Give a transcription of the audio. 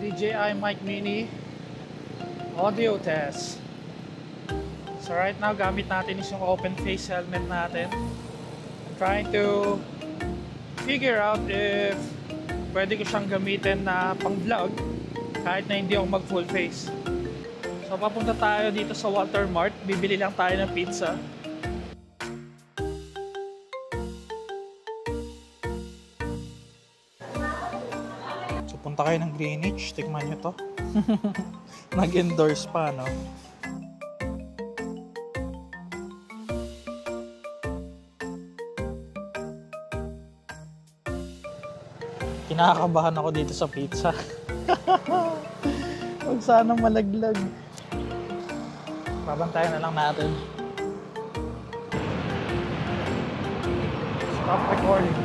DJI Mic Mini audio test. So right now, gamit natin is yung open face helmet natin. I'm trying to figure out if pwede ko siyang gamitin na pang vlog kahit na hindi ako mag full face. So papunta tayo dito sa Walmart, bibili lang tayo ng pizza. So punta kayo ng Greenwich, tikman nyo to. Nag-endorse pa, no? Kinakabahan ako dito sa pizza. Huwag sana malaglag. Babantayan na lang natin. Stop recording.